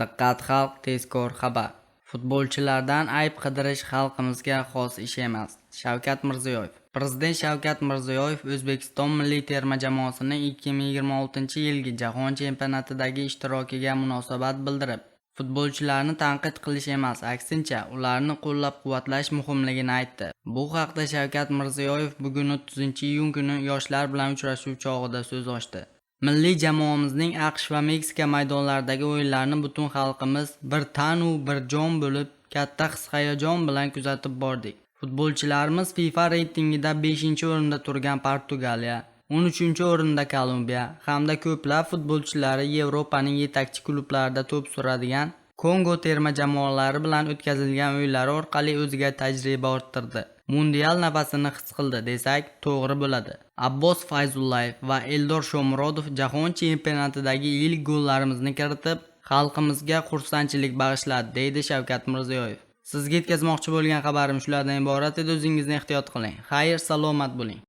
Diqqat xalq, tezkor xabar. Futbolchilardan ayb qidirish xalqimizga xos ish emas. Shavkat Mirziyoyev. Prezident Shavkat Mirziyoyev O'zbekiston milliy terma jamoasining 2026-yilgi Jahon chempionatidagi ishtirokiga munosabat bildirib, futbolchilarni tanqid qilish emas, aksincha, ularni qo'llab-quvvatlash muhimligini aytdi. Bu haqda Shavkat Mirziyoyev bugun 30-iyun kuni yoshlar bilan uchrashuv chog'ida so'z ochdi. Milliy jamoamizning AQSh va Meksika maydonlaridagi o'yinlarini butun xalqimiz bir tan u bir jon bo'lib, katta his-hayajon bilan kuzatib bordik. Futbolchilarimiz FIFA reytingida 5-o'rinda turgan Portugaliya, 13-o'rinda Kolumbiya hamda ko'plab futbolchilari Yevropaning yetakchi klublarida to'p suradigan Kongo terma jamoalari bilan o'tkazilgan o'yinlar orqali o'ziga tajriba orttirdi. Mundial nafasini his qildi desak to'g'ri bo'ladi. Abbos Fayzullayev va Eldor Shomurodov Jahon chempionatidagi ilk gollarimizni kiritib, xalqimizga xursandchilik bag'ishladi, deydi Shavkat Mirziyoyev. Sizga yetkazmoqchi bo'lgan xabarim shulardan iborat edi. O'zingizni ehtiyot qiling. Xayr, salomat bo'ling.